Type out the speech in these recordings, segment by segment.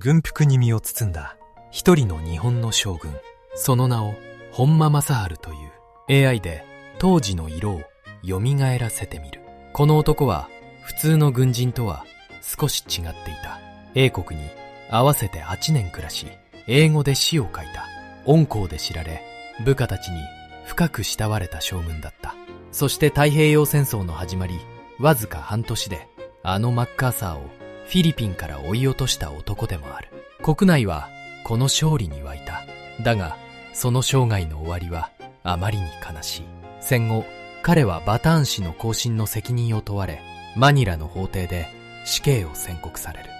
軍服に身を包んだ一人の日本の将軍、その名を本間正治という。 AI で当時の色を蘇らせてみる。この男は普通の軍人とは少し違っていた。英国に合わせて8年暮らし、英語で詩を書いた。温厚で知られ、部下たちに深く慕われた将軍だった。そして太平洋戦争の始まり、わずか半年であのマッカーサーをフィリピンから追い落とした男でもある。国内はこの勝利に沸いた。だがその生涯の終わりはあまりに悲しい。戦後、彼はバターン氏の行進の責任を問われ、マニラの法廷で死刑を宣告される。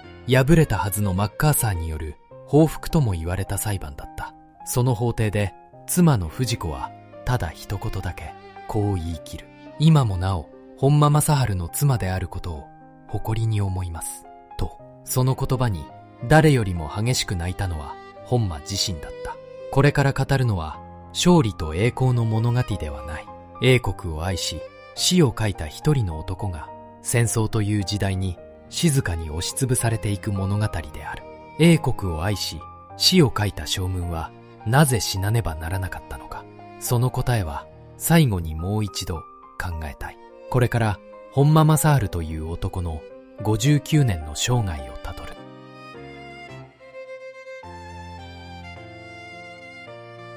敗れたはずのマッカーサーによる報復とも言われた裁判だった。その法廷で妻の藤子はただ一言だけこう言い切る。今もなお本間正治の妻であることを誇りに思いますと。その言葉に誰よりも激しく泣いたのは本間自身だった。これから語るのは勝利と栄光の物語ではない。英国を愛し詩を書いた一人の男が戦争という時代に静かに押しつぶされていく物語である。英国を愛し詩を書いた将軍はなぜ死なねばならなかったのか。その答えは最後にもう一度考えたい。これから本間正治という男の59年の生涯をたどる。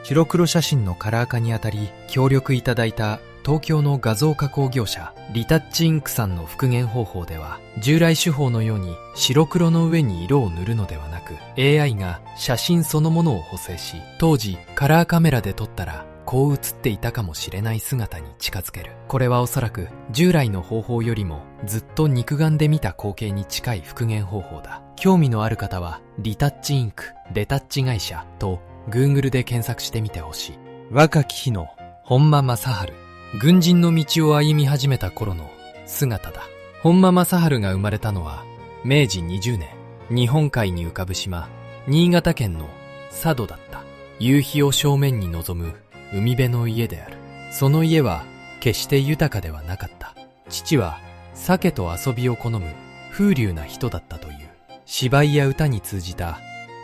白黒写真のカラー化にあたり協力いただいた東京の画像加工業者リタッチインクさんの復元方法では、従来手法のように白黒の上に色を塗るのではなく、 AI が写真そのものを補正し、当時カラーカメラで撮ったらこう写っていたかもしれない姿に近づける。これはおそらく従来の方法よりもずっと肉眼で見た光景に近い復元方法だ。興味のある方はリタッチインクレタッチ会社と Google で検索してみてほしい。若き日の本間正治、軍人の道を歩み始めた頃の姿だ。本間正治が生まれたのは明治20年、日本海に浮かぶ島、新潟県の佐渡だった。夕日を正面に望む海辺の家である。その家は決して豊かではなかった。父は酒と遊びを好む風流な人だったという。芝居や歌に通じた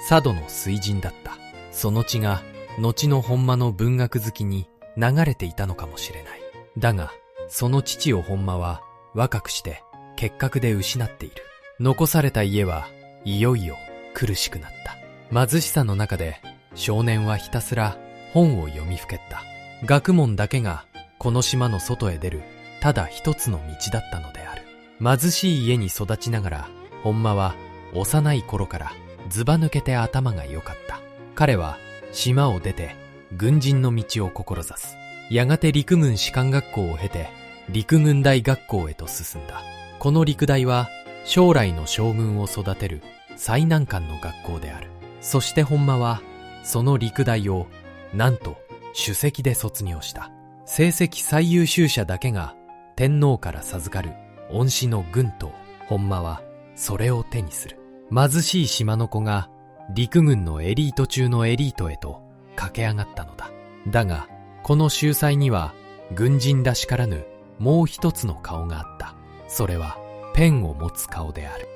佐渡の水人だった。その血が後の本間の文学好きに流れていたのかもしれない。だがその父を本間は若くして結核で失っている。残された家はいよいよ苦しくなった。貧しさの中で少年はひたすら本を読みふけった。学問だけがこの島の外へ出るただ一つの道だったのである。貧しい家に育ちながら本間は幼い頃からずば抜けて頭が良かった。彼は島を出て軍人の道を志す。やがて陸軍士官学校を経て陸軍大学校へと進んだ。この陸大は将来の将軍を育てる最難関の学校である。そして本間はその陸大をなんと首席で卒業した。成績最優秀者だけが天皇から授かる恩賜の軍刀。本間はそれを手にする。貧しい島の子が陸軍のエリート中のエリートへと駆け上がったのだ。だがこの秀才には軍人らしからぬもう一つの顔があった。それはペンを持つ顔である。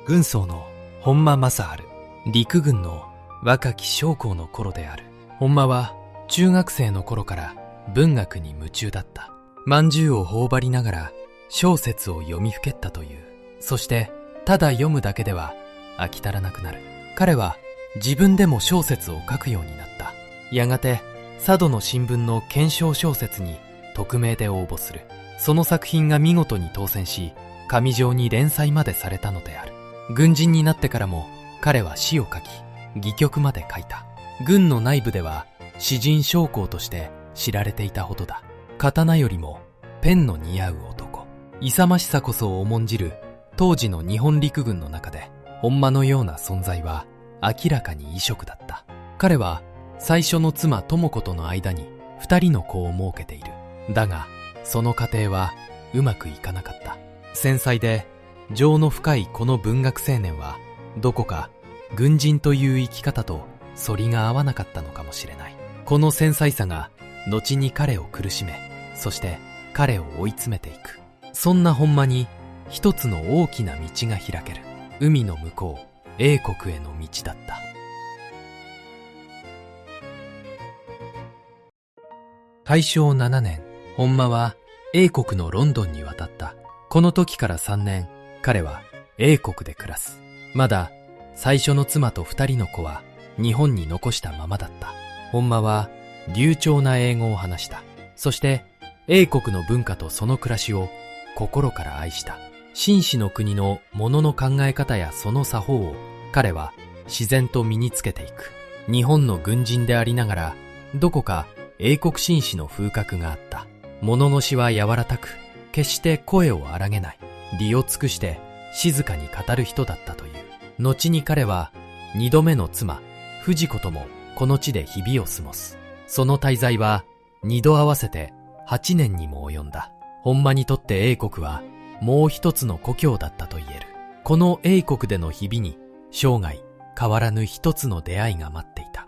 軍曹の本間正治、陸軍の若き将校の頃である。本間は中学生の頃から文学に夢中だった。まんじゅうを頬張りながら小説を読みふけったという。そしてただ読むだけでは飽き足らなくなる。彼は自分でも小説を書くようになった。やがて佐渡の新聞の検証小説に匿名で応募する。その作品が見事に当選し、紙状に連載までされたのである。軍人になってからも彼は詩を書き、戯曲まで書いた。軍の内部では詩人将校として知られていたほどだ。刀よりもペンの似合う男。勇ましさこそ重んじる当時の日本陸軍の中で、本間のような存在は明らかに異色だった。彼は最初の妻智子との間に2人の子を設けている。だがその家庭はうまくいかなかった。繊細で情の深いこの文学青年はどこか軍人という生き方と反りが合わなかったのかもしれない。この繊細さが後に彼を苦しめ、そして彼を追い詰めていく。そんな本間に一つの大きな道が開ける。海の向こう、英国への道だった。大正7年、本間は英国のロンドンに渡った。この時から3年、彼は英国で暮らす。まだ最初の妻と2人の子は日本に残したままだった。本間は流暢な英語を話した。そして英国の文化とその暮らしを心から愛した。紳士の国の物の考え方やその作法を彼は自然と身につけていく。日本の軍人でありながら、どこか英国紳士の風格があった。物のしは柔らかく、決して声を荒げない。理を尽くして静かに語る人だったという。後に彼は二度目の妻、藤子ともこの地で日々を過ごす。その滞在は二度合わせて8年にも及んだ。本間にとって英国はもう一つの故郷だったと言える。この英国での日々に生涯変わらぬ一つの出会いが待っていた。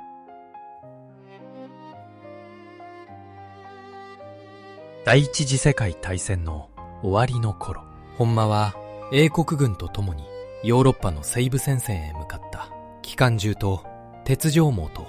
第一次世界大戦の終わりの頃、本間は英国軍と共にヨーロッパの西部戦線へ向かった。機関銃と鉄条網と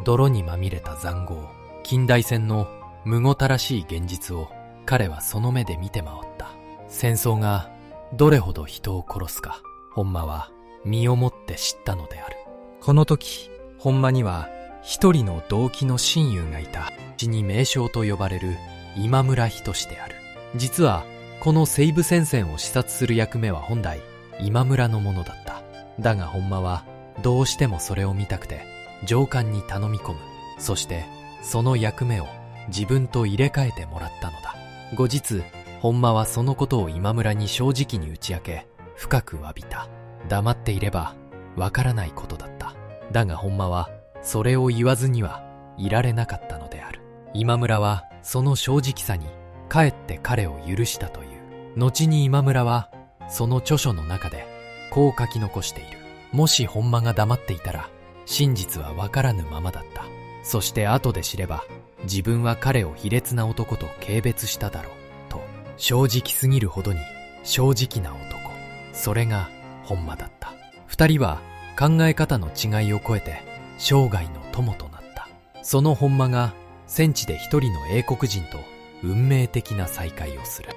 泥にまみれた塹壕、近代戦のむごたらしい現実を彼はその目で見て回った。戦争がどれほど人を殺すか、本間は身をもって知ったのである。この時、本間には一人の同期の親友がいた。後に名将と呼ばれる今村仁である。実はこの西部戦線を視察する役目は本来今村のものだった。だが本間はどうしてもそれを見たくて上官に頼み込む。そしてその役目を自分と入れ替えてもらったのだ。後日本間はそのことを今村に正直に打ち明け、深く詫びた。黙っていればわからないことだった。だが本間はそれを言わずにはいられなかったのである。今村はその正直さにかえって彼を許したという。後に今村はその著書の中でこう書き残している。もし本間が黙っていたら真実はわからぬままだった。そして後で知れば自分は彼を卑劣な男と軽蔑しただろうと。正直すぎるほどに正直な男、それが本間だった。二人は考え方の違いを超えて生涯の友となった。その本間が戦地で一人の英国人と運命的な再会をする。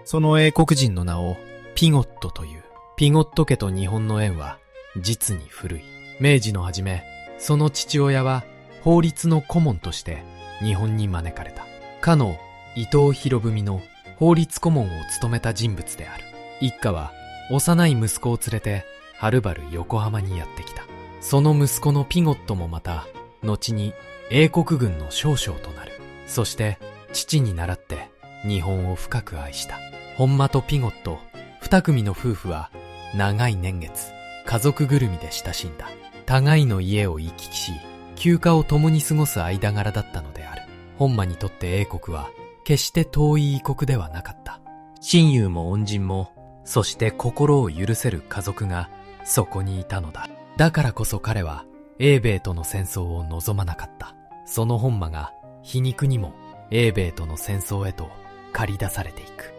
その英国人の名をピゴットという。ピゴット家と日本の縁は実に古い。明治の初め、その父親は法律の顧問として日本に招かれた。かの伊藤博文の法律顧問を務めた人物である。一家は幼い息子を連れてはるばる横浜にやってきた。その息子のピゴットもまた後に英国軍の少将となる。そして父に倣って日本を深く愛した。本間とピゴット二組の夫婦は長い年月家族ぐるみで親しんだ。互いの家を行き来し休暇を共に過ごす間柄だったのである。本間にとって英国は決して遠い異国ではなかった。親友も恩人も、そして心を許せる家族がそこにいたのだ。だからこそ彼は英米との戦争を望まなかった。その本間が皮肉にも英米との戦争へと駆り出されていく。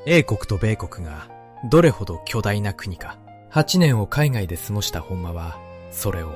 英国と米国がどれほど巨大な国か。8年を海外で過ごした本間はそれを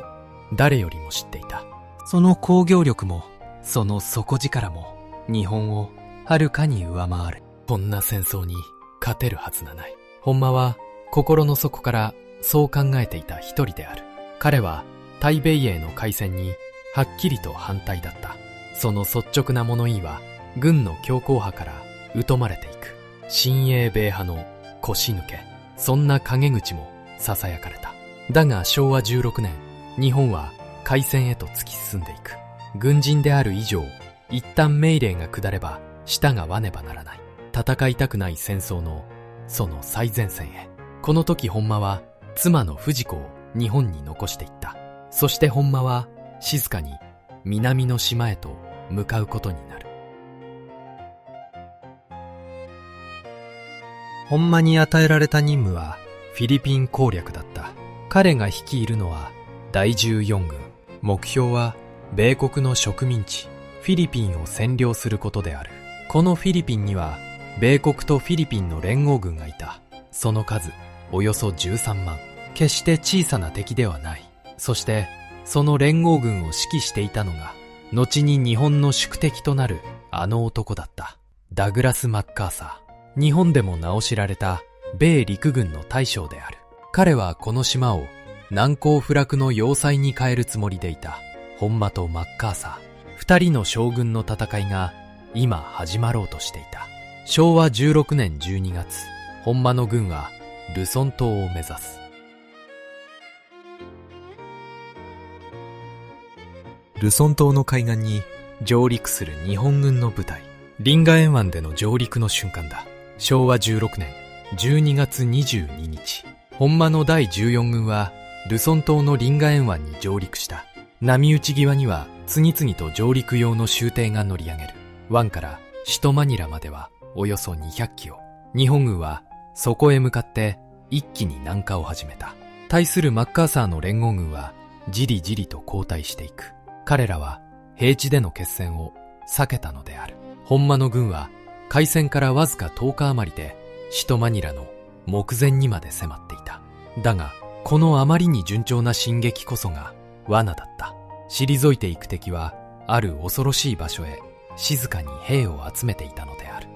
誰よりも知っていた。その工業力もその底力も日本をはるかに上回る。こんな戦争に勝てるはずがない。本間は心の底からそう考えていた一人である。彼は対米英の開戦にはっきりと反対だった。その率直な物言いは軍の強硬派から疎まれていく。親英米派の腰抜け、そんな陰口も囁かれた。だが昭和16年、日本は開戦へと突き進んでいく。軍人である以上、一旦命令が下れば舌がわねばならない。戦いたくない戦争のその最前線へ。この時本間は妻の藤子を日本に残していった。そして本間は静かに南の島へと向かうことになる。本間に与えられた任務はフィリピン攻略だった。彼が率いるのは第14軍。目標は米国の植民地フィリピンを占領することである。このフィリピンには米国とフィリピンの連合軍がいた。その数およそ13万。決して小さな敵ではない。そしてその連合軍を指揮していたのが後に日本の宿敵となるあの男だった。ダグラス・マッカーサー。日本でも名を知られた米陸軍の大将である。彼はこの島を難攻不落の要塞に変えるつもりでいた。本間とマッカーサー、二人の将軍の戦いが今始まろうとしていた。昭和16年12月、本間の軍はルソン島を目指す。ルソン島の海岸に上陸する日本軍の部隊。リンガエン湾での上陸の瞬間だ。昭和16年12月22日、本間の第14軍はルソン島のリンガエン湾に上陸した。波打ち際には次々と上陸用の舟艇が乗り上げる。湾から首都マニラまではおよそ200キロ。日本軍はそこへ向かって一気に南下を始めた。対するマッカーサーの連合軍はじりじりと後退していく。彼らは平地での決戦を避けたのである。本間の軍は開戦からわずか10日余りで首都マニラの目前にまで迫っていた。だがこのあまりに順調な進撃こそが罠だった。退いていく敵はある恐ろしい場所へ静かに兵を集めていたのである。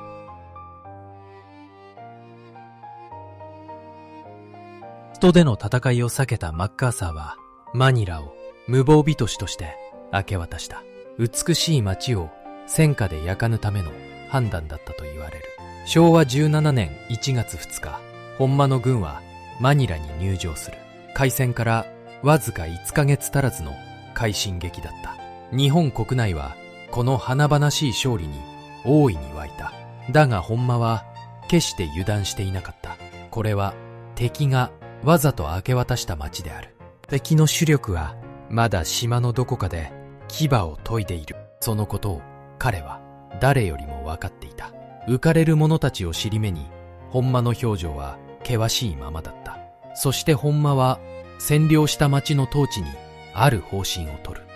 首都での戦いを避けたマッカーサーはマニラを無防備都市として明け渡した。美しい街を戦火で焼かぬための判断だったと言われる。昭和17年1月2日、本間の軍はマニラに入城する。開戦からわずか1ヶ月足らずの快進撃だった。日本国内はこの華々しい勝利に大いに沸いた。だが本間は決して油断していなかった。これは敵がわざと明け渡した町である。敵の主力はまだ島のどこかで牙を研いでいる。そのことを彼は誰よりも分かっていた。浮かれる者たちを尻目に本間の表情は険しいままだった。そして本間は占領した町の統治にある方針を取る。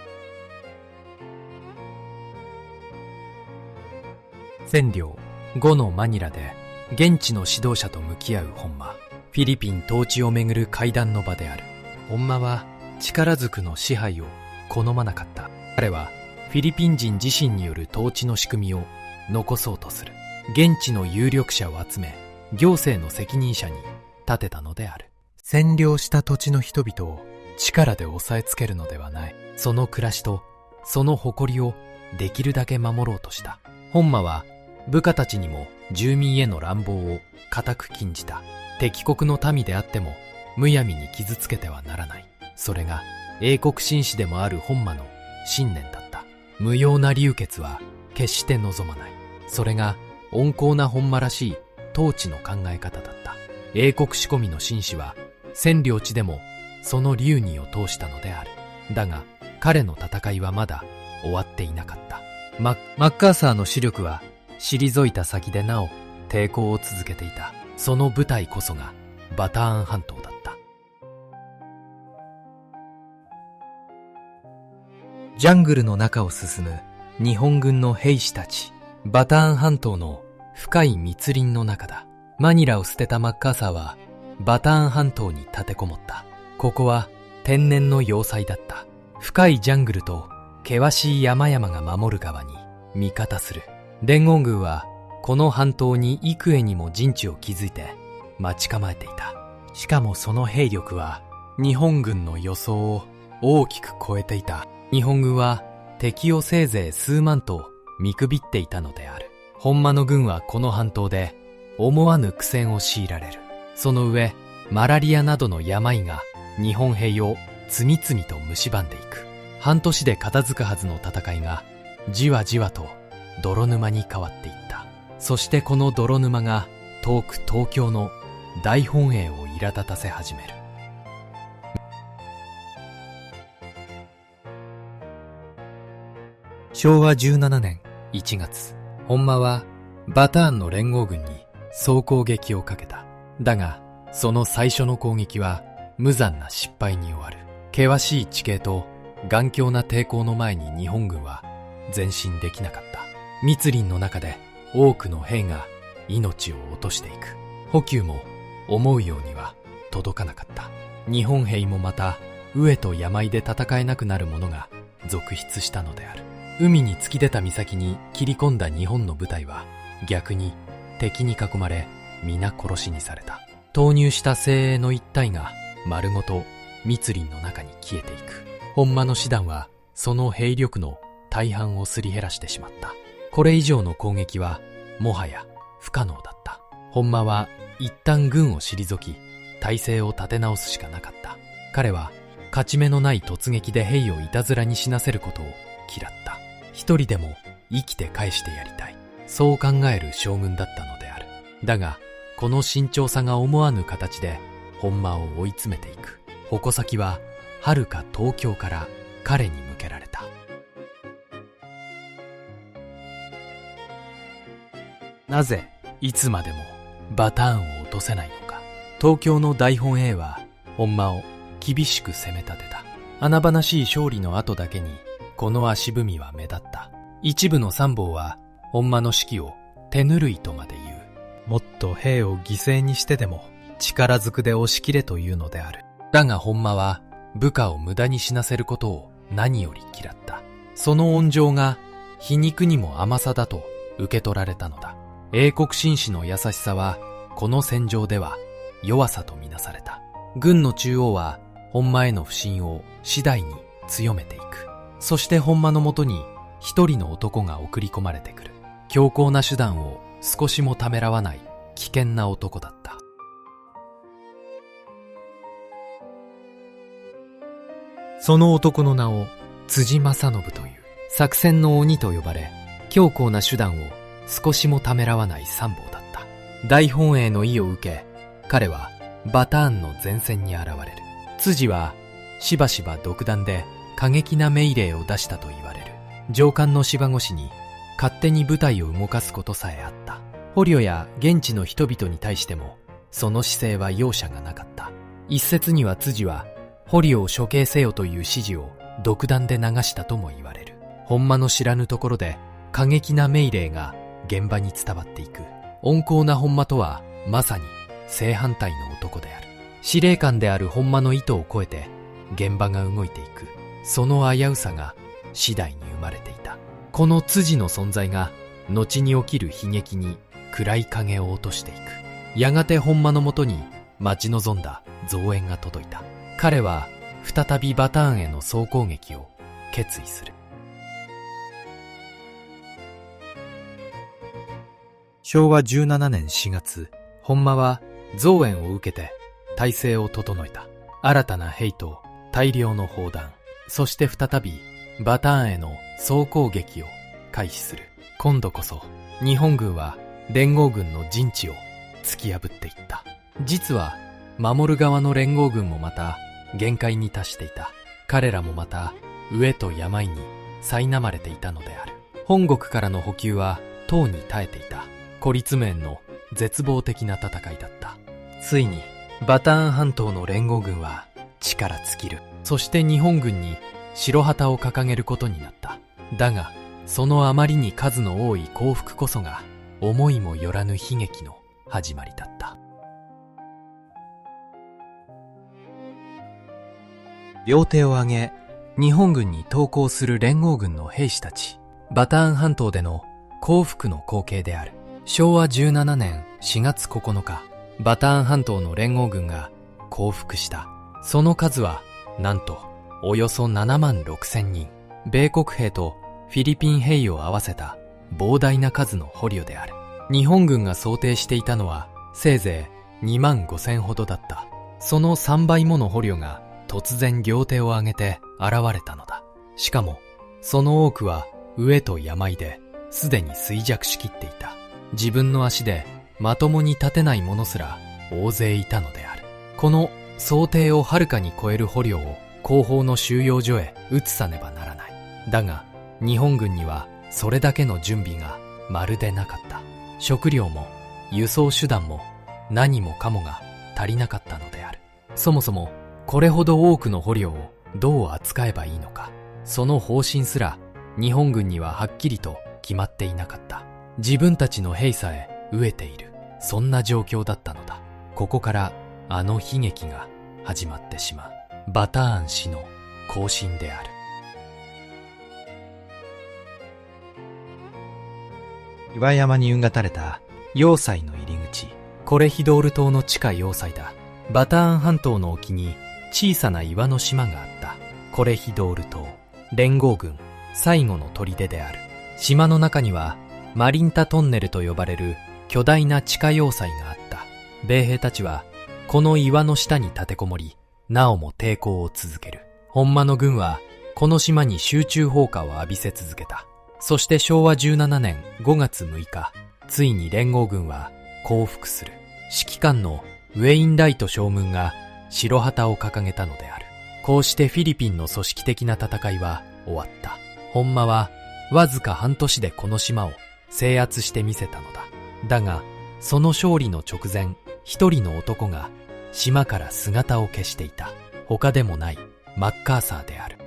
占領後のマニラで現地の指導者と向き合う本間。フィリピン統治をめぐる会談の場である。本間は力ずくの支配を好まなかった。彼はフィリピン人自身による統治の仕組みを残そうとする。現地の有力者を集め行政の責任者に立てたのである。占領した土地の人々を力で押さえつけるのではない。その暮らしとその誇りをできるだけ守ろうとした。本間は部下たちにも住民への乱暴を固く禁じた。敵国の民であってもむやみに傷つけてはならない。それが英国紳士でもある本間の信念だった。無用な流血は決して望まない。それが温厚な本間らしい統治の考え方だった。英国仕込みの紳士は占領地でもその流儀を通したのである。だが彼の戦いはまだ終わっていなかった。マッカーサーの主力は退いた先でなお抵抗を続けていた。その部隊こそがバターン半島だった。ジャングルの中を進む日本軍の兵士たち。バターン半島の深い密林の中だ。マニラを捨てたマッカーサーはバターン半島に立てこもった。ここは天然の要塞だった。深いジャングルと険しい山々が守る側に味方する。連合軍はこの半島に幾重にも陣地を築いて待ち構えていた。しかもその兵力は日本軍の予想を大きく超えていた。日本軍は敵をせいぜい数万と見くびっていたのである。本間の軍はこの半島で思わぬ苦戦を強いられる。その上マラリアなどの病が日本兵を次々と蝕んでいく。半年で片付くはずの戦いがじわじわと泥沼に変わっていった。そしてこの泥沼が遠く東京の大本営を苛立たせ始める。昭和17年1月、本間はバターンの連合軍に総攻撃をかけた。だがその最初の攻撃は無残な失敗に終わる。険しい地形と頑強な抵抗の前に日本軍は前進できなかった。密林の中で多くの兵が命を落としていく。補給も思うようには届かなかった。日本兵もまた飢えと病で戦えなくなる者が続出したのである。海に突き出た岬に切り込んだ日本の部隊は逆に敵に囲まれ皆殺しにされた。投入した精鋭の一隊が丸ごと密林の中に消えていく。本間の師団はその兵力の大半をすり減らしてしまった。これ以上の攻撃はもはや不可能だった。本間は一旦軍を退き、体制を立て直すしかなかった。彼は勝ち目のない突撃で兵をいたずらに死なせることを嫌った。一人でも生きて返してやりたい、そう考える将軍だったのである。だがこの慎重さが思わぬ形で本間を追い詰めていく。矛先は遥か東京から彼に向けられた。なぜいつまでもバターンを落とせないのか。東京の大本営は本間を厳しく攻め立てた。華々しい勝利の後だけにこの足踏みは目立った。一部の参謀は本間の指揮を手ぬるいとまで言う。もっと兵を犠牲にしてでも力ずくで押し切れというのである。だが本間は部下を無駄に死なせることを何より嫌った。その温情が皮肉にも甘さだと受け取られたのだ。英国紳士の優しさはこの戦場では弱さとみなされた。軍の中央は本間への不信を次第に強めていく。そして本間のもとに一人の男が送り込まれてくる。強硬な手段を少しもためらわない危険な男だった。その男の名を辻正信という。作戦の鬼と呼ばれ、強硬な手段を少しもためらわない参謀だった。大本営の意を受け、彼はバターンの前線に現れる。辻はしばしば独断で過激な命令を出したと言われる。上官の芝越しに勝手に部隊を動かすことさえあった。捕虜や現地の人々に対してもその姿勢は容赦がなかった。一説には辻は捕虜を処刑せよという指示を独断で流したとも言われる。本間の知らぬところで過激な命令が現場に伝わっていく。温厚な本間とはまさに正反対の男である。司令官である本間の意図を超えて現場が動いていく。その危うさが次第に生まれていた。この辻の存在が後に起きる悲劇に暗い影を落としていく。やがて本間のもとに待ち望んだ増援が届いた。彼は再びバターンへの総攻撃を決意する。昭和17年4月、本間は増援を受けて態勢を整えた。新たな兵と大量の砲弾、そして再びバターンへの総攻撃を開始する。今度こそ日本軍は連合軍の陣地を突き破っていった。実は守る側の連合軍もまた限界に達していた。彼らもまた飢えと病に苛まれていたのである。本国からの補給はとうに絶えていた。孤立無援の絶望的な戦いだった。ついにバターン半島の連合軍は力尽きる。そして日本軍に白旗を掲げることになった。だがそのあまりに数の多い降伏こそが思いもよらぬ悲劇の始まりだった。両手を上げ日本軍に投降する連合軍の兵士たち。バターン半島での降伏の光景である。昭和17年4月9日、バターン半島の連合軍が降伏した。その数はなんとおよそ7万6千人。米国兵とフィリピン兵を合わせた膨大な数の捕虜である。日本軍が想定していたのはせいぜい2万5千ほどだった。その3倍もの捕虜が突然両手を上げて現れたのだ。しかもその多くは飢えと病ですでに衰弱しきっていた。自分の足でまともに立てない者すら大勢いたのである。この想定をはるかに超える捕虜を後方の収容所へ移さねばならない。だが日本軍にはそれだけの準備がまるでなかった。食料も輸送手段も何もかもが足りなかったのである。そもそもこれほど多くの捕虜をどう扱えばいいのか、その方針すら日本軍にははっきりと決まっていなかった。自分たちの兵さえ飢えている、そんな状況だったのだ。ここからあの悲劇が始まってしまう。バターン氏の行進である。岩山に運が垂れた要塞の入り口、コレヒドール島の地下要塞だ。バターン半島の沖に小さな岩の島があった。コレヒドール島、連合軍最後の砦である。島の中にはマリンタトンネルと呼ばれる巨大な地下要塞があった。米兵たちはこの岩の下に立てこもり、なおも抵抗を続ける。本間の軍はこの島に集中砲火を浴びせ続けた。そして昭和17年5月6日、ついに連合軍は降伏する。指揮官のウェインライト将軍が白旗を掲げたのである。こうしてフィリピンの組織的な戦いは終わった。本間はわずか半年でこの島を制圧してみせたのだ。だが、その勝利の直前、一人の男が島から姿を消していた。他でもないマッカーサーである。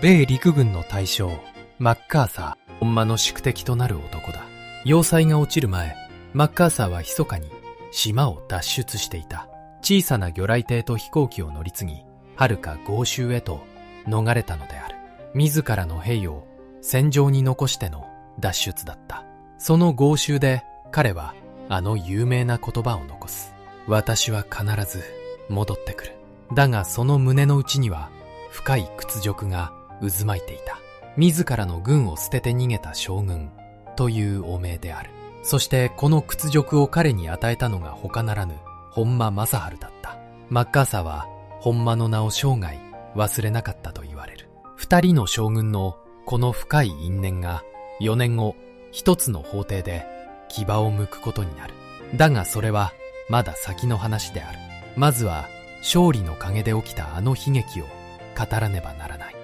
米陸軍の大将マッカーサー、本間の宿敵となる男だ。要塞が落ちる前、マッカーサーは密かに島を脱出していた。小さな魚雷艇と飛行機を乗り継ぎ、遥か豪州へと逃れたのである。自らの兵を戦場に残しての脱出だった。その豪州で彼はあの有名な言葉を残す。私は必ず戻ってくる。だがその胸の内には深い屈辱が渦巻いていた。自らの軍を捨てて逃げた将軍という汚名である。そしてこの屈辱を彼に与えたのが他ならぬ本間正治だった。マッカーサーは本間の名を生涯忘れなかったと言われる。二人の将軍のこの深い因縁が4年後、一つの法廷で牙を剥くことになる。だがそれはまだ先の話である。まずは勝利の陰で起きたあの悲劇を語らねばならない。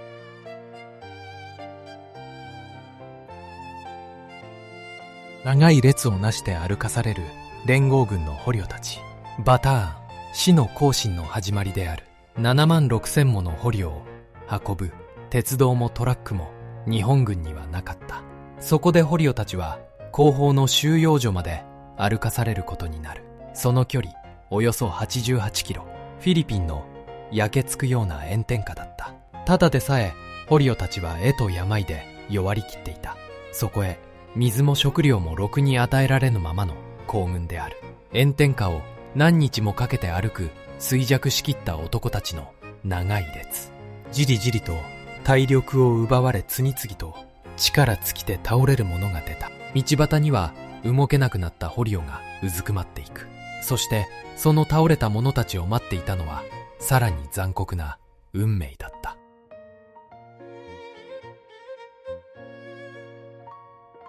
長い列をなして歩かされる連合軍の捕虜たち。バターン、死の行進の始まりである。7万6千もの捕虜を運ぶ鉄道もトラックも日本軍にはなかった。そこで捕虜たちは後方の収容所まで歩かされることになる。その距離およそ88キロ。フィリピンの焼けつくような炎天下だった。ただでさえ捕虜たちは絵と病で弱りきっていた。そこへ水も食料もろくに与えられぬままの行軍である。炎天下を何日もかけて歩く衰弱しきった男たちの長い列。じりじりと体力を奪われ、次々と力尽きて倒れる者が出た。道端には動けなくなった捕虜がうずくまっていく。そしてその倒れた者たちを待っていたのはさらに残酷な運命だった。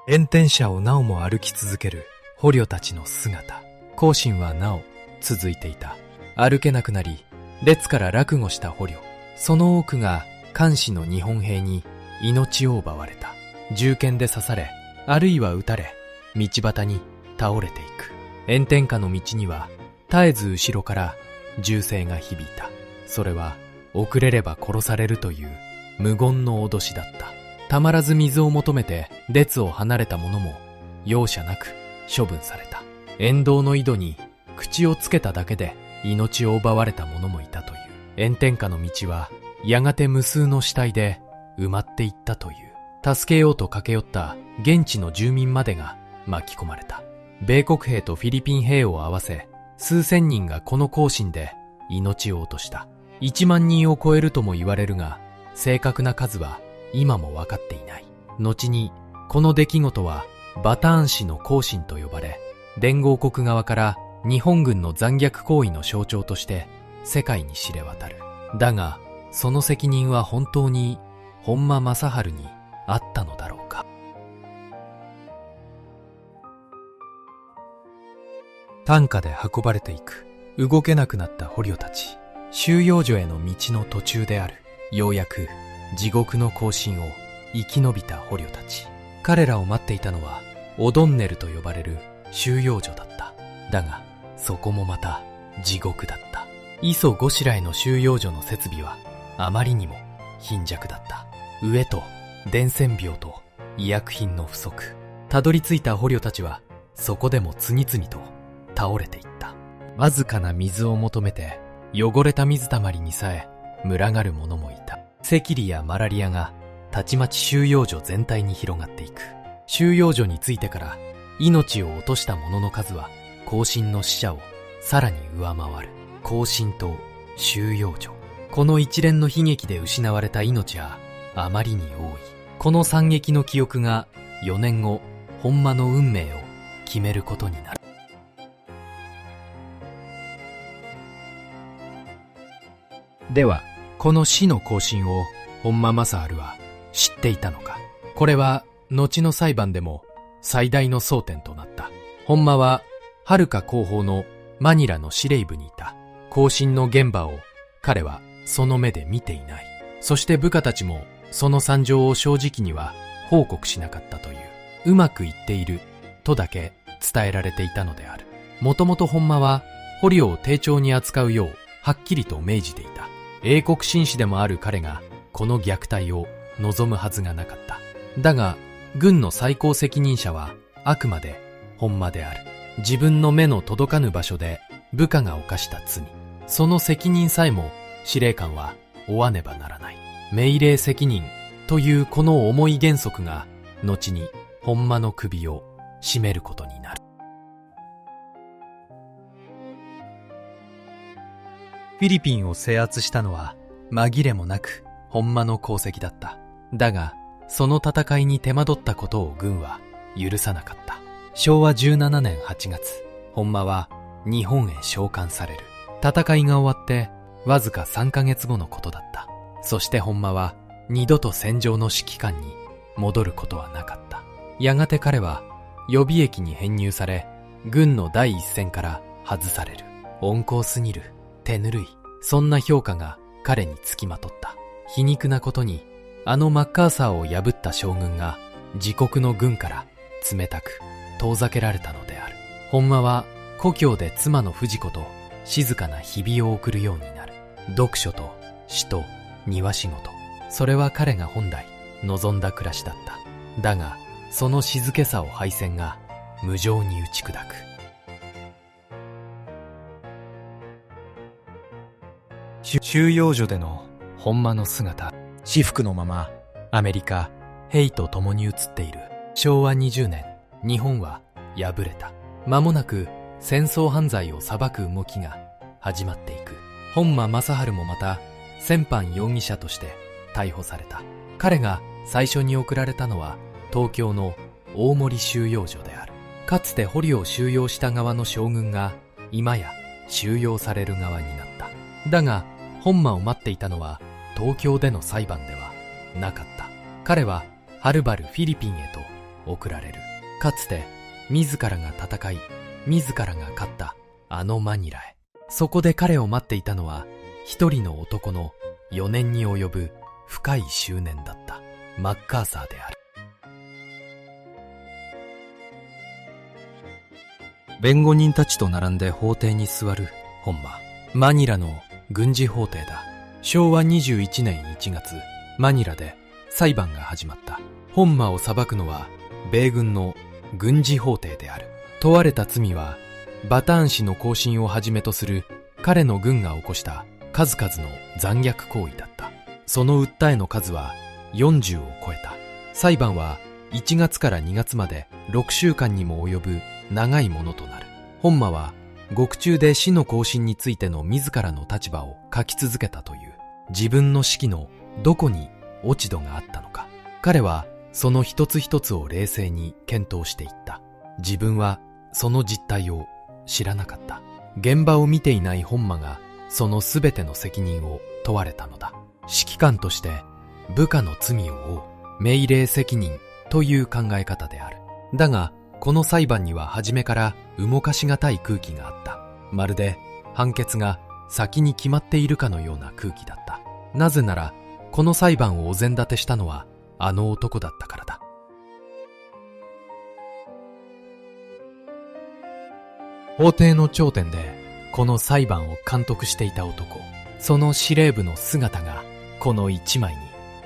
炎天下をなおも歩き続ける捕虜たちの姿。行進はなお続いていた。歩けなくなり列から落後した捕虜、その多くが監視の日本兵に命を奪われた。銃剣で刺され、あるいは撃たれ、道端に倒れていく。炎天下の道には絶えず後ろから銃声が響いた。それは遅れれば殺されるという無言の脅しだった。たまらず水を求めて列を離れた者も容赦なく処分された。沿道の井戸に口をつけただけで命を奪われた者もいたという。炎天下の道はやがて無数の死体で埋まっていったという。助けようと駆け寄った現地の住民までが巻き込まれた。米国兵とフィリピン兵を合わせ数千人がこの行進で命を落とした。1万人を超えるとも言われるが、正確な数は今も分かっていない。後にこの出来事はバターン氏の行進と呼ばれ、連合国側から日本軍の残虐行為の象徴として世界に知れ渡る。だがその責任は本当に本間正治にあったのだろうか。担架で運ばれていく動けなくなった捕虜たち。収容所への道の途中である。ようやく地獄の行進を生き延びた捕虜たち。彼らを待っていたのはオドンネルと呼ばれる収容所だった。だがそこもまた地獄だった。磯ごしらえの収容所の設備はあまりにも貧弱だった。飢えと伝染病と医薬品の不足。たどり着いた捕虜たちはそこでも次々と倒れていった。わずかな水を求めて汚れた水たまりにさえ群がる者もいた。赤痢やマラリアがたちまち収容所全体に広がっていく。収容所に着いてから命を落とした者の数は後進の死者をさらに上回る。後進と収容所、この一連の悲劇で失われた命はあまりに多い。この惨劇の記憶が4年後本間の運命を決めることになる。ではこの死の行進を本間正治は知っていたのか。これは後の裁判でも最大の争点となった。本間は遥か後方のマニラの司令部にいた。行進の現場を彼はその目で見ていない。そして部下たちもその惨状を正直には報告しなかったという。うまくいっているとだけ伝えられていたのである。もともと本間は捕虜を丁重に扱うようはっきりと命じていた。英国紳士でもある彼がこの虐待を望むはずがなかった。だが軍の最高責任者はあくまで本間である。自分の目の届かぬ場所で部下が犯した罪、その責任さえも司令官は負わねばならない。命令責任というこの重い原則が後に本間の首を絞めることになる。フィリピンを制圧したのは紛れもなく本間の功績だった。だがその戦いに手間取ったことを軍は許さなかった。昭和17年8月、本間は日本へ召喚される。戦いが終わってわずか3ヶ月後のことだった。そして本間は二度と戦場の指揮官に戻ることはなかった。やがて彼は予備役に編入され、軍の第一線から外される。温厚すぎる、手ぬるい、そんな評価が彼につきまとった。皮肉なことに、あのマッカーサーを破った将軍が自国の軍から冷たく遠ざけられたのである。本間は故郷で妻の藤子と静かな日々を送るようになる。読書と詩と庭仕事、それは彼が本来望んだ暮らしだった。だがその静けさを敗戦が無情に打ち砕く。収容所での本間の姿、私服のままアメリカ、ヘイと共に写っている。昭和20年、日本は敗れた。間もなく戦争犯罪を裁く動きが始まっていく。本間正治もまた戦犯容疑者として逮捕された。彼が最初に送られたのは東京の大森収容所である。かつて捕虜を収容した側の将軍が今や収容される側になった。だが本間を待っていたのは東京での裁判ではなかった。彼ははるばるフィリピンへと送られる。かつて自らが戦い自らが勝ったあのマニラへ。そこで彼を待っていたのは一人の男の4年に及ぶ深い執念だった。マッカーサーである。弁護人たちと並んで法廷に座る本間。マニラの軍事法廷だ。昭和21年1月、マニラで裁判が始まった。本間を裁くのは米軍の軍事法廷である。問われた罪はバターン氏の行進をはじめとする彼の軍が起こした数々の残虐行為だった。その訴えの数は40を超えた。裁判は1月から2月まで6週間にも及ぶ長いものとなる。本間は獄中で死の行進についての自らの立場を書き続けたという。自分の死期のどこに落ち度があったのか。彼はその一つ一つを冷静に検討していった。自分はその実態を知らなかった。現場を見ていない本間がそのすべての責任を問われたのだ。指揮官として部下の罪を負う命令責任という考え方である。だがこの裁判には初めから動かしがたい空気があった。まるで判決が先に決まっているかのような空気だった。なぜならこの裁判をお膳立てしたのはあの男だったからだ。法廷の頂点でこの裁判を監督していた男、その司令部の姿がこの一枚に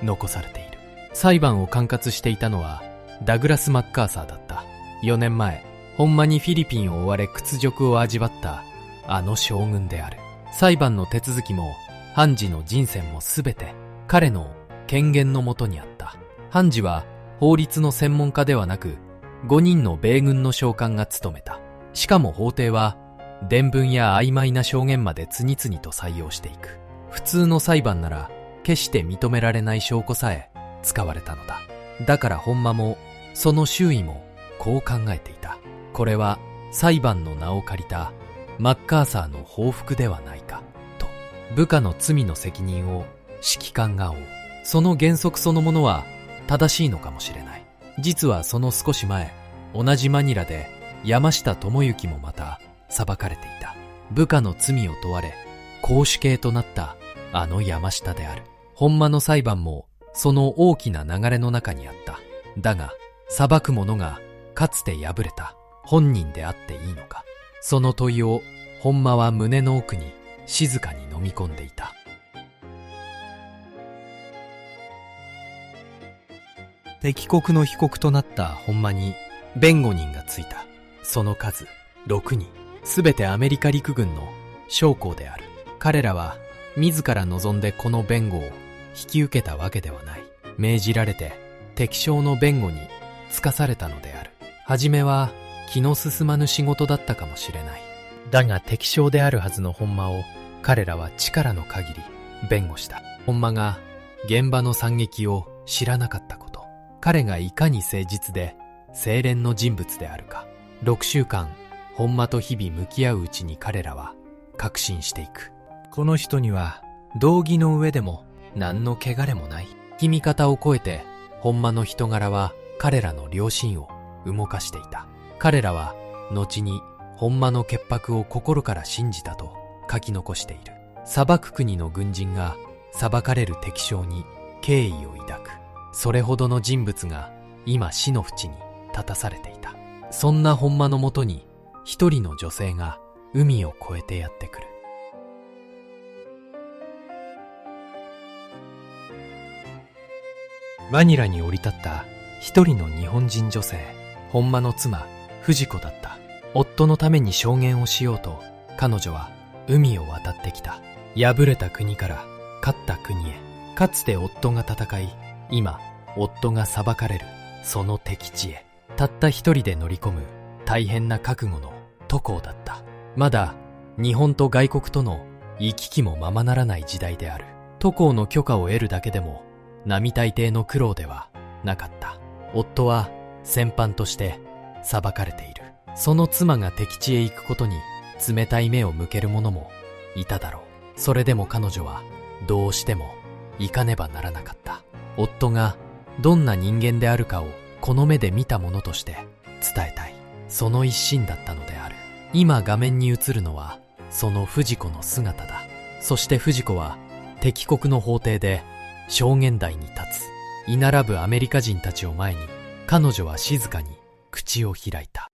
残されている。裁判を管轄していたのはダグラス・マッカーサーだった。4年前、ほんまにフィリピンを追われ屈辱を味わったあの将軍である。裁判の手続きも判事の人選もすべて彼の権限のもとにあった。判事は法律の専門家ではなく5人の米軍の将官が務めた。しかも法廷は伝聞や曖昧な証言まで次々と採用していく。普通の裁判なら決して認められない証拠さえ使われたのだ。だから本間もその周囲もこう考えていた。これは裁判の名を借りたマッカーサーの報復ではないかと。部下の罪の責任を指揮官が負う。その原則そのものは正しいのかもしれない。実はその少し前、同じマニラで山下智之もまた裁かれていた。部下の罪を問われ絞首刑となったあの山下である。本間の裁判もその大きな流れの中にあった。だが裁く者がかつて敗れた本人であっていいのか。その問いを本間は胸の奥に静かに飲み込んでいた。敵国の被告となった本間に弁護人がついた。その数6人、すべてアメリカ陸軍の将校である。彼らは自ら望んでこの弁護を引き受けたわけではない。命じられて敵将の弁護につかされたのである。はじめは気の進まぬ仕事だったかもしれない。だが敵将であるはずの本間を彼らは力の限り弁護した。本間が現場の惨劇を知らなかったこと、彼がいかに誠実で清廉の人物であるか。6週間本間と日々向き合ううちに彼らは確信していく。この人には道義の上でも何の汚れもない。君方を超えて本間の人柄は彼らの良心を動かしていた。彼らは後に本間の潔白を心から信じたと書き残している。裁く国の軍人が裁かれる敵将に敬意を抱く。それほどの人物が今死の淵に立たされていた。そんな本間のもとに一人の女性が海を越えてやってくる。マニラに降り立った一人の日本人女性、本間の妻藤子だった。夫のために証言をしようと彼女は海を渡ってきた。敗れた国から勝った国へ。かつて夫が戦い、今夫が裁かれるその敵地へ。たった一人で乗り込む大変な覚悟の渡航だった。まだ日本と外国との行き来もままならない時代である。渡航の許可を得るだけでも並大抵の苦労ではなかった。夫は戦犯として裁かれている。その妻が敵地へ行くことに冷たい目を向ける者もいただろう。それでも彼女はどうしても行かねばならなかった。夫がどんな人間であるかをこの目で見た者として伝えたい。その一心だったのである。今画面に映るのはその藤子の姿だ。そして藤子は敵国の法廷で証言台に立つ。居並ぶアメリカ人たちを前に彼女は静かに口を開いた。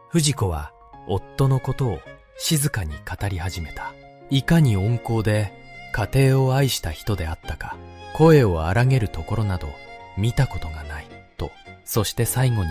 藤子は夫のことを静かに語り始めた。いかに温厚で家庭を愛した人であったか、声を荒げるところなど見たことがないと。そして最後に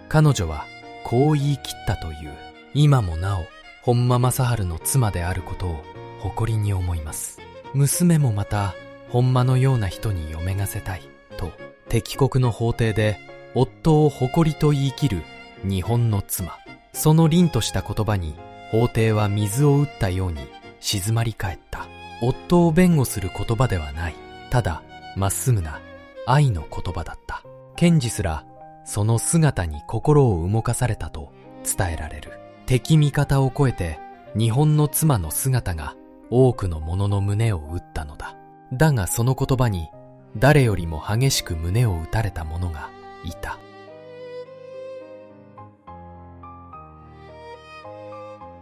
彼女はこう言い切ったという。今もなお本間正治の妻であることを誇りに思います。娘もまた本間のような人に嫁がせたいと。敵国の法廷で夫を誇りと言い切る日本の妻。その凛とした言葉に法廷は水を打ったように静まり返った。夫を弁護する言葉ではない。ただまっすぐな愛の言葉だった。検事すらその姿に心を動かされたと伝えられる。敵味方を超えて日本の妻の姿が多くの者の胸を打ったのだ。だがその言葉に誰よりも激しく胸を打たれた者がいた。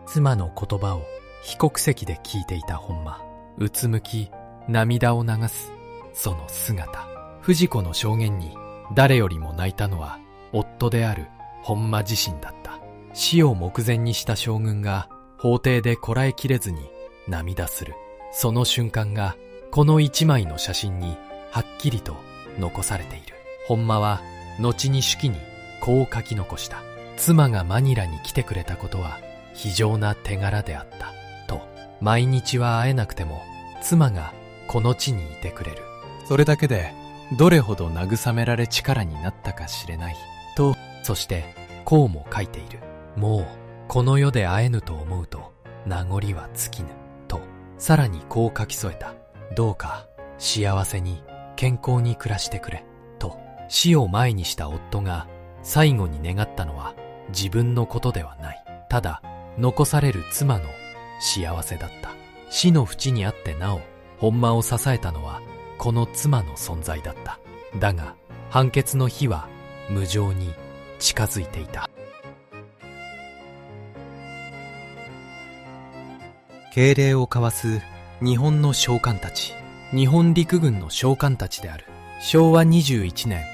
妻の言葉を被告席で聞いていた本間。うつむき涙を流すその姿。藤子の証言に誰よりも泣いたのは夫である本間自身だった。死を目前にした将軍が法廷でこらえきれずに涙する。その瞬間がこの一枚の写真にはっきりと残されている。本間は後に手記にこう書き残した。妻がマニラに来てくれたことは非常な手柄であった。と、毎日は会えなくても妻がこの地にいてくれる。それだけでどれほど慰められ力になったか知れない。と、そしてこうも書いている。もうこの世で会えぬと思うと名残は尽きぬ。と、さらにこう書き添えた。どうか幸せに健康に暮らしてくれ。と、死を前にした夫が最後に願ったのは自分のことではない。ただ残される妻の幸せだった。死の淵にあってなお本間を支えたのはこの妻の存在だった。だが判決の日は無情に近づいていた。敬礼を交わす日本の将官たち。日本陸軍の将官たちである。昭和21年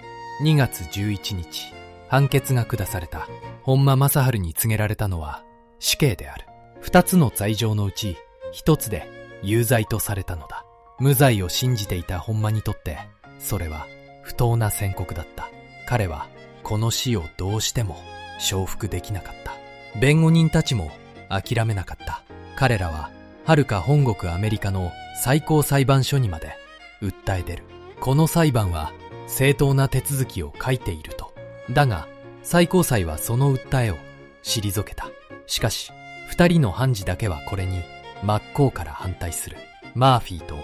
2月11日、判決が下された。本間正治に告げられたのは死刑である。二つの罪状のうち一つで有罪とされたのだ。無罪を信じていた本間にとってそれは不当な宣告だった。彼はこの死をどうしても承服できなかった。弁護人たちも諦めなかった。彼らは遥か本国アメリカの最高裁判所にまで訴え出る。この裁判は正当な手続きを書いていると。だが最高裁はその訴えを退けた。しかし二人の判事だけはこれに真っ向から反対する。マーフィーと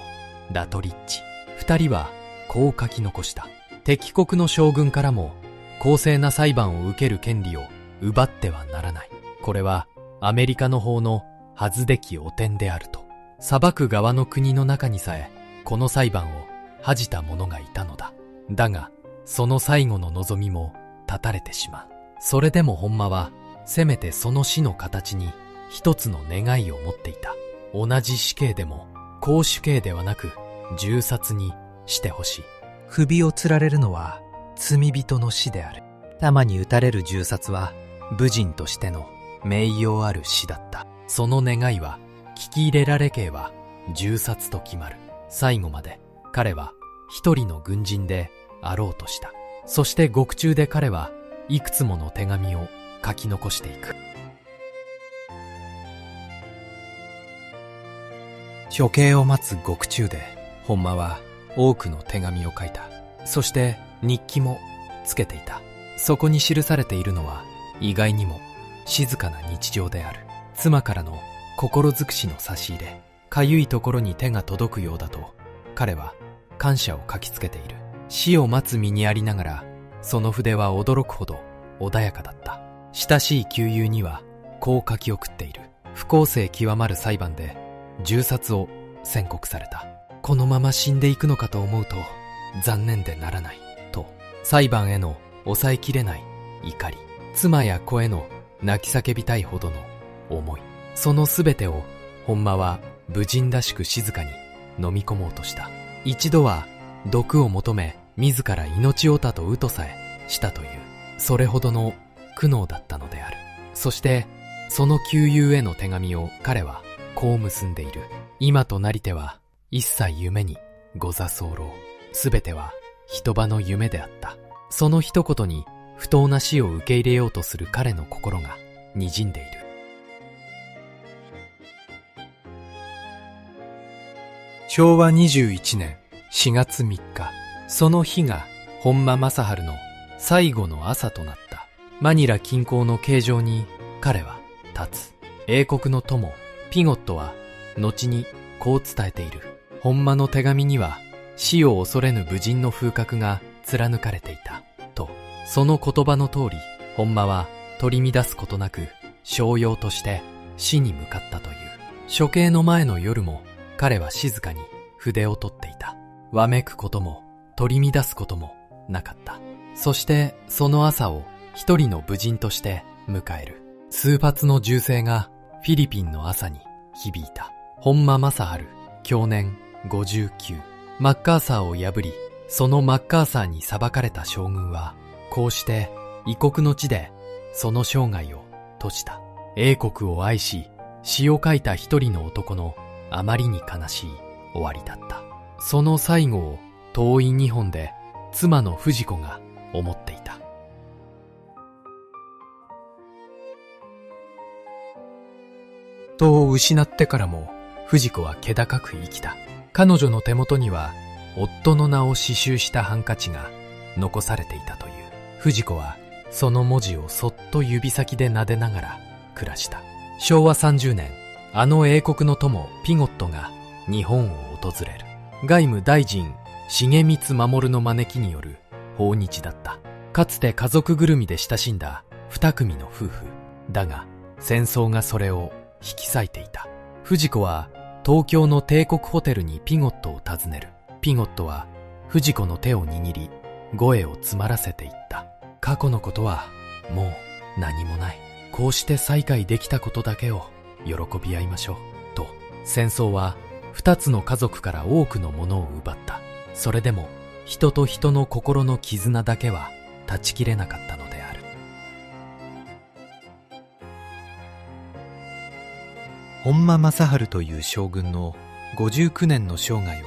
ラトリッチ。二人はこう書き残した。敵国の将軍からも公正な裁判を受ける権利を奪ってはならない。これはアメリカの法の恥ずべき汚点であると。裁く側の国の中にさえこの裁判を恥じた者がいたのだ。だがその最後の望みも絶たれてしまう。それでも本間はせめてその死の形に一つの願いを持っていた。同じ死刑でも絞首刑ではなく銃殺にしてほしい。首を吊られるのは罪人の死である。弾に撃たれる銃殺は武人としての名誉ある死だった。その願いは聞き入れられ刑は銃殺と決まる。最後まで彼は一人の軍人であろうとした。そして獄中で彼はいくつもの手紙を書き残していく。処刑を待つ獄中で本間は多くの手紙を書いた。そして日記もつけていた。そこに記されているのは意外にも静かな日常である。妻からの心尽くしの差し入れ、かゆいところに手が届くようだと彼は感謝を書きつけている。死を待つ身にありながらその筆は驚くほど穏やかだった。親しい旧友にはこう書き送っている。不公正極まる裁判で銃殺を宣告された。このまま死んでいくのかと思うと残念でならないと。裁判への抑えきれない怒り、妻や子への泣き叫びたいほどの思い、そのすべてを本間は武人らしく静かに飲み込もうとした。一度は毒を求め自ら命を絶とうとさえしたという、それほどの苦悩だったのである。そしてその旧友への手紙を彼はこう結んでいる。今となりては一切夢にござ候。すべては人場の夢であった。その一言に不当な死を受け入れようとする彼の心が滲んでいる。昭和21年4月3日、その日が本間正治の最後の朝となった。マニラ近郊の刑場に彼は立つ。英国の友ピゴットは後にこう伝えている。本間の手紙には死を恐れぬ武人の風格が貫かれていたと。その言葉の通り本間は取り乱すことなく商用として死に向かったという。処刑の前の夜も彼は静かに筆を取っていた。わめくことも取り乱すこともなかった。そしてその朝を一人の武人として迎える。数発の銃声がフィリピンの朝に響いた。本間正治、享年59。マッカーサーを破り、そのマッカーサーに裁かれた将軍は、こうして異国の地でその生涯を閉じた。英国を愛し、詩を書いた一人の男のあまりに悲しい終わりだった。その最後を遠い日本で妻の藤子が思っていた。夫を失ってからも藤子は気高く生きた。彼女の手元には夫の名を刺繍したハンカチが残されていたという。藤子はその文字をそっと指先で撫でながら暮らした。昭和30年、あの英国の友ピゴットが日本を訪れる。外務大臣重光守の招きによる訪日だった。かつて家族ぐるみで親しんだ二組の夫婦だが、戦争がそれを引き裂いていた。藤子は東京の帝国ホテルにピゴットを訪ねる。ピゴットは藤子の手を握り、声を詰まらせていった。過去のことはもう何もない。こうして再会できたことだけを喜び合いましょう。と、戦争は二つの家族から多くのものを奪った。それでも人と人の心の絆だけは断ち切れなかったのである。本間正治という将軍の59年の生涯を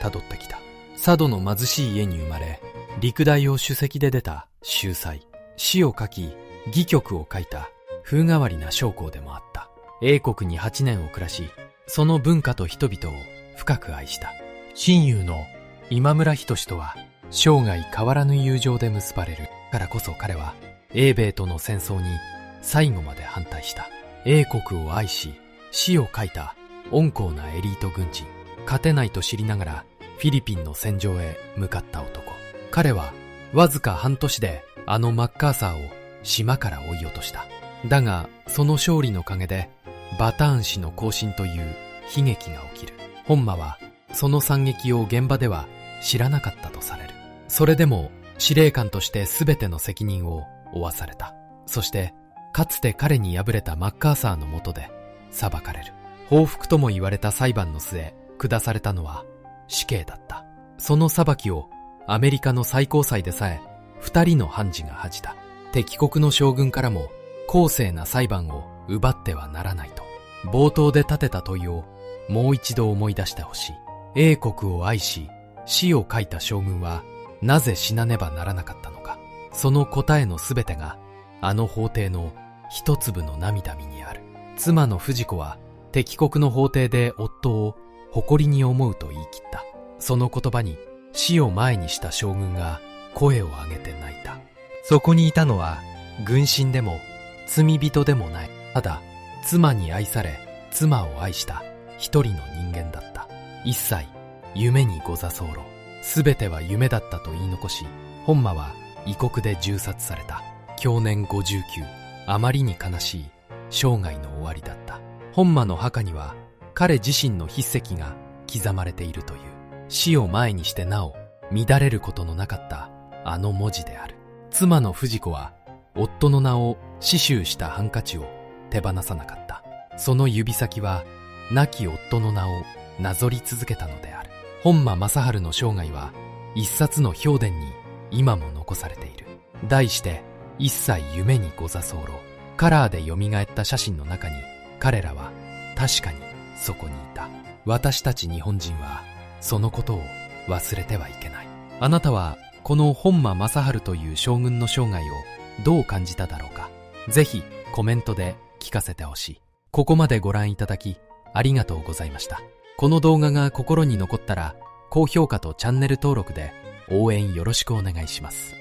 たどってきた。佐渡の貧しい家に生まれ、陸大を首席で出た秀才。詩を書き、戯曲を書いた風変わりな将校でもあった。英国に8年を暮らし、その文化と人々を深く愛した。親友の今村仁とは生涯変わらぬ友情で結ばれるからこそ、彼は英米との戦争に最後まで反対した。英国を愛し、詩を書いた温厚なエリート軍人。勝てないと知りながらフィリピンの戦場へ向かった男。彼はわずか半年であのマッカーサーを島から追い落とした。だがその勝利の陰でバターン氏の行進という悲劇が起きる。本間はその惨劇を現場では知らなかったとされる。それでも司令官として全ての責任を負わされた。そしてかつて彼に敗れたマッカーサーの下で裁かれる。報復とも言われた裁判の末下されたのは死刑だった。その裁きをアメリカの最高裁でさえ2人の判事が恥じた。敵国の将軍からも公正な裁判を奪ってはならないと冒頭で立てた問いをもう一度思い出してほしい。英国を愛し詩を書いた将軍はなぜ死なねばならなかったのか。その答えのすべてがあの法廷の一粒の涙身にある。妻の藤子は敵国の法廷で夫を誇りに思うと言い切った。その言葉に死を前にした将軍が声を上げて泣いた。そこにいたのは軍神でも罪人でもない、ただ妻に愛され妻を愛した一人の人間だった。一切夢にござ候。すべては夢だったと言い残し、本間は異国で銃殺された。享年59。あまりに悲しい生涯の終わりだった。本間の墓には彼自身の筆跡が刻まれているという。死を前にしてなお乱れることのなかったあの文字である。妻の藤子は夫の名を刺繍したハンカチを手放さなかった。その指先は亡き夫の名をなぞり続けたのである。本間正治の生涯は一冊の評伝に今も残されている。題して一切夢にござ候。カラーで蘇った写真の中に彼らは確かにそこにいた。私たち日本人はそのことを忘れてはいけない。あなたはこの本間正治という将軍の生涯をどう感じただろうか。ぜひコメントで聞かせてほしい。ここまでご覧いただきありがとうございました。この動画が心に残ったら高評価とチャンネル登録で応援よろしくお願いします。